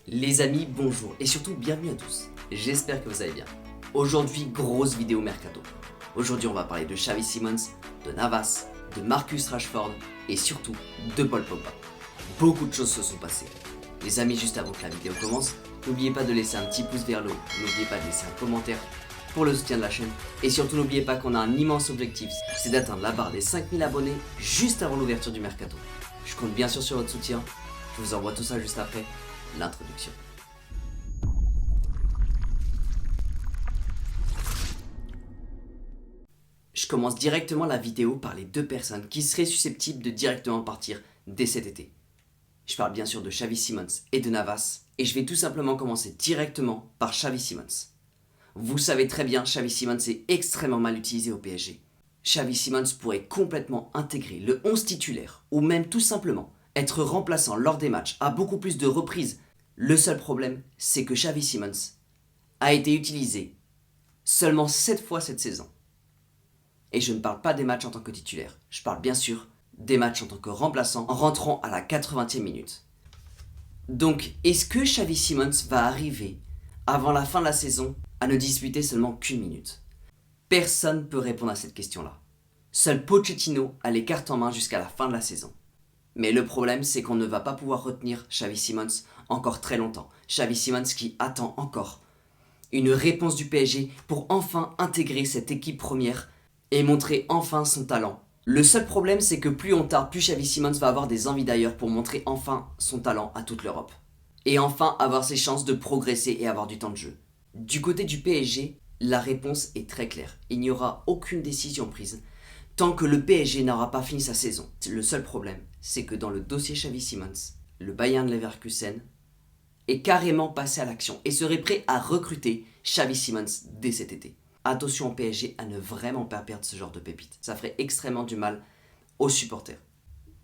Les amis, bonjour et surtout bienvenue à tous. J'espère que vous allez bien. Aujourd'hui, grosse vidéo mercato. Aujourd'hui, on va parler de Xavi Simons, de Navas, de Marcus Rashford et surtout de Paul Pogba. Beaucoup de choses se sont passées. Les amis, juste avant que la vidéo commence, n'oubliez pas de laisser un petit pouce vers le haut, n'oubliez pas de laisser un commentaire pour le soutien de la chaîne et surtout n'oubliez pas qu'on a un immense objectif, c'est d'atteindre la barre des 5000 abonnés juste avant l'ouverture du mercato. Je compte bien sûr sur votre soutien, je vous envoie tout ça juste après l'introduction. Je commence directement la vidéo par les deux personnes qui seraient susceptibles de directement partir dès cet été. Je parle bien sûr de Xavi Simons et de Navas, et je vais tout simplement commencer directement par Xavi Simons. Vous savez très bien, Xavi Simons est extrêmement mal utilisé au PSG. Xavi Simons pourrait complètement intégrer le 11 titulaire, ou même tout simplement être remplaçant lors des matchs à beaucoup plus de reprises. Le seul problème, c'est que Xavi Simons a été utilisé seulement 7 fois cette saison. Et je ne parle pas des matchs en tant que titulaire, je parle bien sûr des matchs en tant que remplaçant en rentrant à la 80e minute. Donc, est-ce que Xavi Simons va arriver avant la fin de la saison à ne disputer seulement qu'une minute? Personne ne peut répondre à cette question-là. Seul Pochettino a les cartes en main jusqu'à la fin de la saison. Mais le problème, c'est qu'on ne va pas pouvoir retenir Xavi Simons encore très longtemps. Xavi Simons qui attend encore une réponse du PSG pour enfin intégrer cette équipe première et montrer enfin son talent. Le seul problème, c'est que plus on tarde, plus Xavi Simons va avoir des envies d'ailleurs pour montrer enfin son talent à toute l'Europe. Et enfin avoir ses chances de progresser et avoir du temps de jeu. Du côté du PSG, la réponse est très claire. Il n'y aura aucune décision prise tant que le PSG n'aura pas fini sa saison. Le seul problème, c'est que dans le dossier Xavi Simons, le Bayern Leverkusen est carrément passé à l'action et serait prêt à recruter Xavi Simons dès cet été. Attention au PSG à ne vraiment pas perdre ce genre de pépite. Ça ferait extrêmement du mal aux supporters.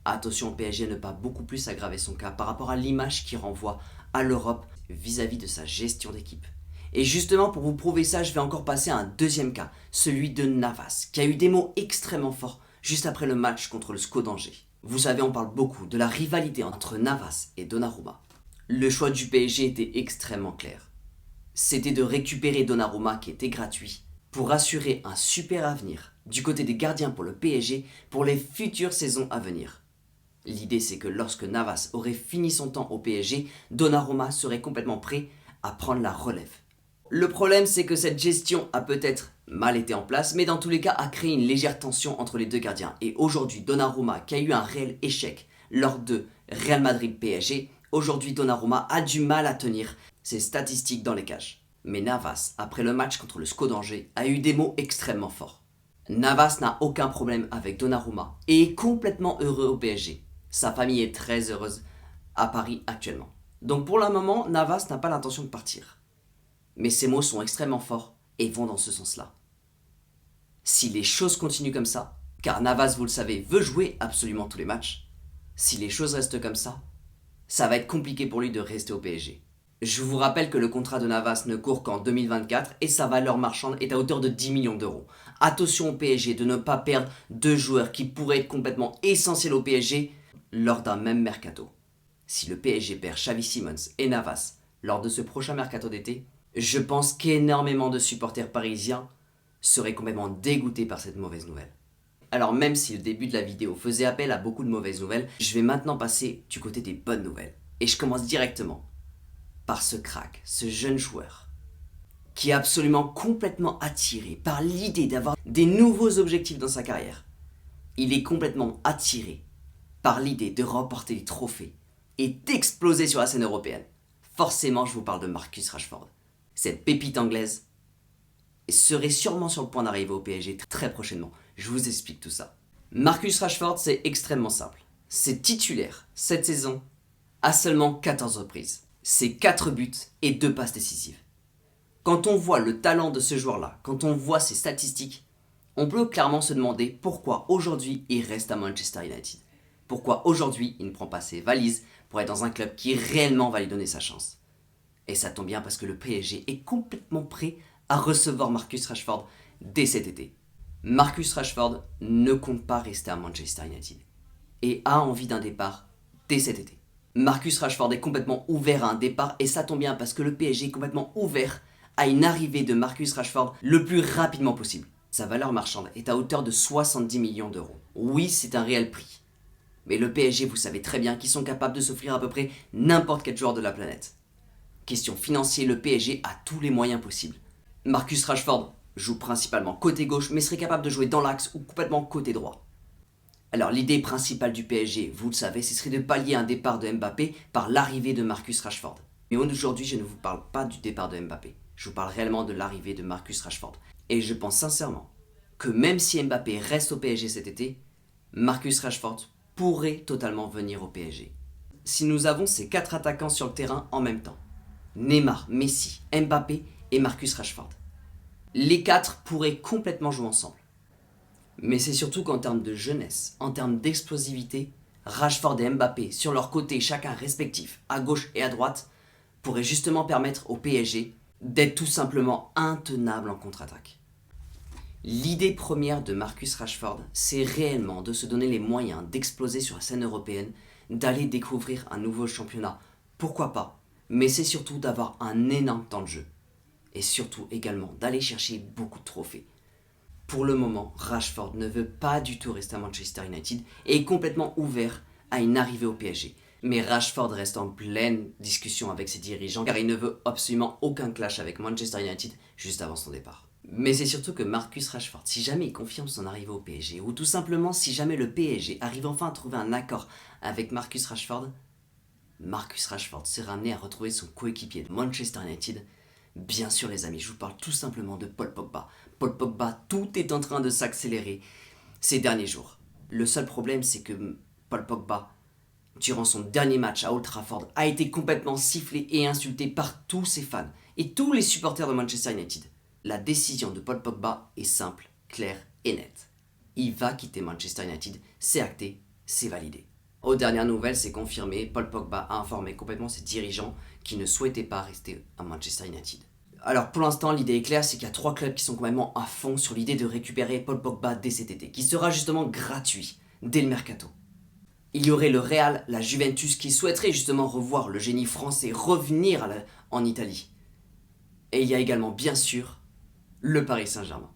Attention au PSG à ne pas beaucoup plus aggraver son cas par rapport à l'image qu'il renvoie à l'Europe vis-à-vis de sa gestion d'équipe. Et justement, pour vous prouver ça, je vais encore passer à un deuxième cas, celui de Navas, qui a eu des mots extrêmement forts juste après le match contre le SCO d'Angers. Vous savez, on parle beaucoup de la rivalité entre Navas et Donnarumma. Le choix du PSG était extrêmement clair. C'était de récupérer Donnarumma qui était gratuit pour assurer un super avenir du côté des gardiens pour le PSG pour les futures saisons à venir. L'idée, c'est que lorsque Navas aurait fini son temps au PSG, Donnarumma serait complètement prêt à prendre la relève. Le problème, c'est que cette gestion a peut-être mal été en place, mais dans tous les cas a créé une légère tension entre les deux gardiens. Et aujourd'hui, Donnarumma, qui a eu un réel échec lors de Real Madrid-PSG, aujourd'hui Donnarumma a du mal à tenir ses statistiques dans les cages. Mais Navas, après le match contre le SCO d'Angers, a eu des mots extrêmement forts. Navas n'a aucun problème avec Donnarumma et est complètement heureux au PSG. Sa famille est très heureuse à Paris actuellement. Donc pour le moment, Navas n'a pas l'intention de partir. Mais ces mots sont extrêmement forts et vont dans ce sens-là. Si les choses continuent comme ça, car Navas, vous le savez, veut jouer absolument tous les matchs, si les choses restent comme ça va être compliqué pour lui de rester au PSG. Je vous rappelle que le contrat de Navas ne court qu'en 2024 et sa valeur marchande est à hauteur de 10 millions d'euros. Attention au PSG de ne pas perdre deux joueurs qui pourraient être complètement essentiels au PSG lors d'un même mercato. Si le PSG perd Xavi Simons et Navas lors de ce prochain mercato d'été, je pense qu'énormément de supporters parisiens seraient complètement dégoûtés par cette mauvaise nouvelle. Alors même si le début de la vidéo faisait appel à beaucoup de mauvaises nouvelles, je vais maintenant passer du côté des bonnes nouvelles. Et je commence directement par ce crack, ce jeune joueur, qui est absolument complètement attiré par l'idée d'avoir des nouveaux objectifs dans sa carrière. Il est complètement attiré par l'idée de remporter les trophées et d'exploser sur la scène européenne. Forcément, je vous parle de Marcus Rashford. Cette pépite anglaise serait sûrement sur le point d'arriver au PSG très prochainement. Je vous explique tout ça. Marcus Rashford, c'est extrêmement simple. C'est titulaire cette saison à seulement 14 reprises. C'est 4 buts et 2 passes décisives. Quand on voit le talent de ce joueur-là, quand on voit ses statistiques, on peut clairement se demander pourquoi aujourd'hui il reste à Manchester United. Pourquoi aujourd'hui il ne prend pas ses valises pour être dans un club qui réellement va lui donner sa chance. Et ça tombe bien parce que le PSG est complètement prêt à recevoir Marcus Rashford dès cet été. Marcus Rashford ne compte pas rester à Manchester United et a envie d'un départ dès cet été. Marcus Rashford est complètement ouvert à un départ et ça tombe bien parce que le PSG est complètement ouvert à une arrivée de Marcus Rashford le plus rapidement possible. Sa valeur marchande est à hauteur de 70 millions d'euros. Oui, c'est un réel prix. Mais le PSG, vous savez très bien qu'ils sont capables de s'offrir à peu près n'importe quel joueur de la planète. Question financière, le PSG a tous les moyens possibles. Marcus Rashford joue principalement côté gauche mais serait capable de jouer dans l'axe ou complètement côté droit. Alors l'idée principale du PSG, vous le savez, ce serait de pallier un départ de Mbappé par l'arrivée de Marcus Rashford. Mais aujourd'hui, je ne vous parle pas du départ de Mbappé. Je vous parle réellement de l'arrivée de Marcus Rashford. Et je pense sincèrement que même si Mbappé reste au PSG cet été, Marcus Rashford pourrait totalement venir au PSG. Si nous avons ces 4 attaquants sur le terrain en même temps, Neymar, Messi, Mbappé et Marcus Rashford, les 4 pourraient complètement jouer ensemble. Mais c'est surtout qu'en termes de jeunesse, en termes d'explosivité, Rashford et Mbappé, sur leur côté chacun respectif, à gauche et à droite, pourraient justement permettre au PSG d'être tout simplement intenable en contre-attaque. L'idée première de Marcus Rashford, c'est réellement de se donner les moyens d'exploser sur la scène européenne, d'aller découvrir un nouveau championnat, pourquoi pas, mais c'est surtout d'avoir un énorme temps de jeu. Et surtout également d'aller chercher beaucoup de trophées. Pour le moment, Rashford ne veut pas du tout rester à Manchester United et est complètement ouvert à une arrivée au PSG. Mais Rashford reste en pleine discussion avec ses dirigeants car il ne veut absolument aucun clash avec Manchester United juste avant son départ. Mais c'est surtout que Marcus Rashford, si jamais il confirme son arrivée au PSG, ou tout simplement si jamais le PSG arrive enfin à trouver un accord avec Marcus Rashford sera amené à retrouver son coéquipier de Manchester United. Bien sûr les amis, je vous parle tout simplement de Paul Pogba. Paul Pogba, tout est en train de s'accélérer ces derniers jours. Le seul problème, c'est que Paul Pogba, durant son dernier match à Old Trafford, a été complètement sifflé et insulté par tous ses fans et tous les supporters de Manchester United. La décision de Paul Pogba est simple, claire et nette. Il va quitter Manchester United, c'est acté, c'est validé. Aux dernières nouvelles, c'est confirmé, Paul Pogba a informé complètement ses dirigeants qui ne souhaitaient pas rester à Manchester United. Alors pour l'instant, l'idée est claire, c'est qu'il y a 3 clubs qui sont complètement à fond sur l'idée de récupérer Paul Pogba dès cet été, qui sera justement gratuit, dès le mercato. Il y aurait le Real, la Juventus qui souhaiterait justement revoir le génie français revenir en Italie. Et il y a également, bien sûr, le Paris Saint-Germain.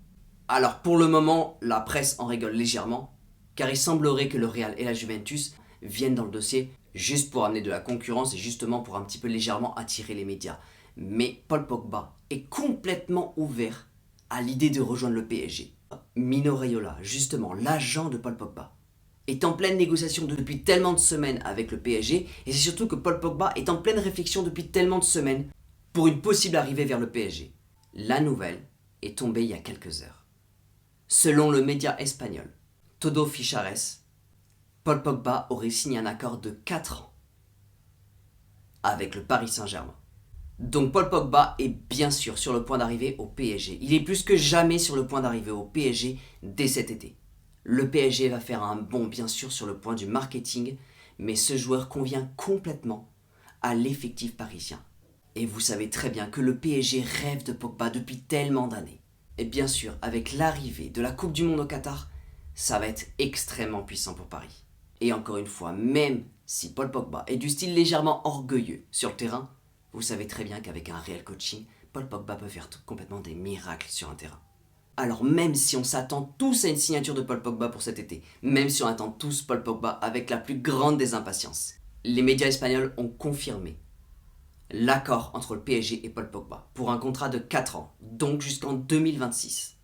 Alors pour le moment, la presse en rigole légèrement, car il semblerait que le Real et la Juventus viennent dans le dossier juste pour amener de la concurrence et justement pour un petit peu légèrement attirer les médias. Mais Paul Pogba est complètement ouvert à l'idée de rejoindre le PSG. Mino Raiola, justement l'agent de Paul Pogba, est en pleine négociation depuis tellement de semaines avec le PSG et c'est surtout que Paul Pogba est en pleine réflexion depuis tellement de semaines pour une possible arrivée vers le PSG. La nouvelle est tombée il y a quelques heures. Selon le média espagnol Todo Fichares, Paul Pogba aurait signé un accord de 4 ans avec le Paris Saint-Germain. Donc Paul Pogba est bien sûr sur le point d'arriver au PSG. Il est plus que jamais sur le point d'arriver au PSG dès cet été. Le PSG va faire un bond bien sûr sur le point du marketing, mais ce joueur convient complètement à l'effectif parisien. Et vous savez très bien que le PSG rêve de Pogba depuis tellement d'années. Et bien sûr, avec l'arrivée de la Coupe du Monde au Qatar, ça va être extrêmement puissant pour Paris. Et encore une fois, même si Paul Pogba est du style légèrement orgueilleux sur le terrain, vous savez très bien qu'avec un réel coaching, Paul Pogba peut faire complètement des miracles sur un terrain. Alors même si on s'attend tous à une signature de Paul Pogba pour cet été, même si on attend tous Paul Pogba avec la plus grande des impatiences, les médias espagnols ont confirmé l'accord entre le PSG et Paul Pogba pour un contrat de 4 ans, donc jusqu'en 2026.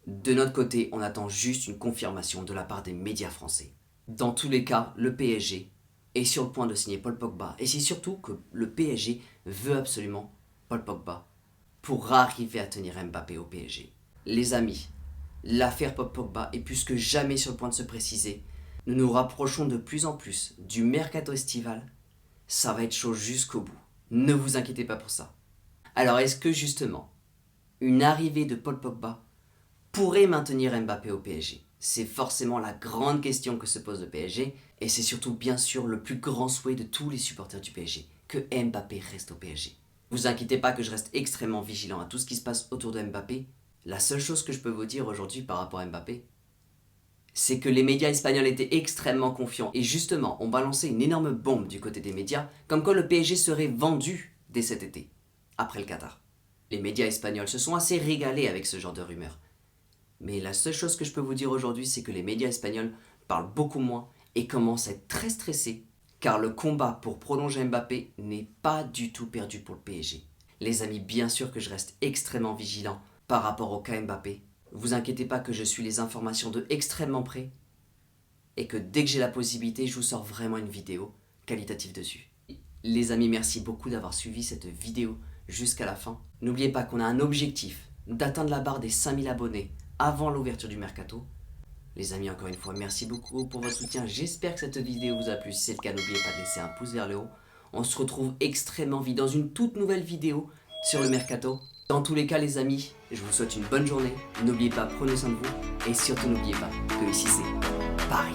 De notre côté, on attend juste une confirmation de la part des médias français. Dans tous les cas, le PSG est sur le point de signer Paul Pogba et c'est surtout que le PSG veut absolument Paul Pogba pour arriver à tenir Mbappé au PSG. Les amis, l'affaire Paul Pogba est plus que jamais sur le point de se préciser. Nous nous rapprochons de plus en plus du mercato estival. Ça va être chaud jusqu'au bout. Ne vous inquiétez pas pour ça. Alors est-ce que justement, une arrivée de Paul Pogba pourrait maintenir Mbappé au PSG? C'est forcément la grande question que se pose le PSG et c'est surtout bien sûr le plus grand souhait de tous les supporters du PSG, que Mbappé reste au PSG. Vous inquiétez pas que je reste extrêmement vigilant à tout ce qui se passe autour de Mbappé. La seule chose que je peux vous dire aujourd'hui par rapport à Mbappé, c'est que les médias espagnols étaient extrêmement confiants. Et justement, on balançait une énorme bombe du côté des médias, comme quoi le PSG serait vendu dès cet été, après le Qatar. Les médias espagnols se sont assez régalés avec ce genre de rumeurs. Mais la seule chose que je peux vous dire aujourd'hui, c'est que les médias espagnols parlent beaucoup moins et commencent à être très stressés, car le combat pour prolonger Mbappé n'est pas du tout perdu pour le PSG. Les amis, bien sûr que je reste extrêmement vigilant par rapport au cas Mbappé. Vous inquiétez pas que je suis les informations de extrêmement près et que dès que j'ai la possibilité, je vous sors vraiment une vidéo qualitative dessus. Les amis, merci beaucoup d'avoir suivi cette vidéo jusqu'à la fin. N'oubliez pas qu'on a un objectif d'atteindre la barre des 5000 abonnés avant l'ouverture du mercato. Les amis, encore une fois, merci beaucoup pour votre soutien. J'espère que cette vidéo vous a plu. Si c'est le cas, n'oubliez pas de laisser un pouce vers le haut. On se retrouve extrêmement vite dans une toute nouvelle vidéo sur le mercato. Dans tous les cas, les amis, je vous souhaite une bonne journée. N'oubliez pas, prenez soin de vous. Et surtout, n'oubliez pas que ici, c'est Paris.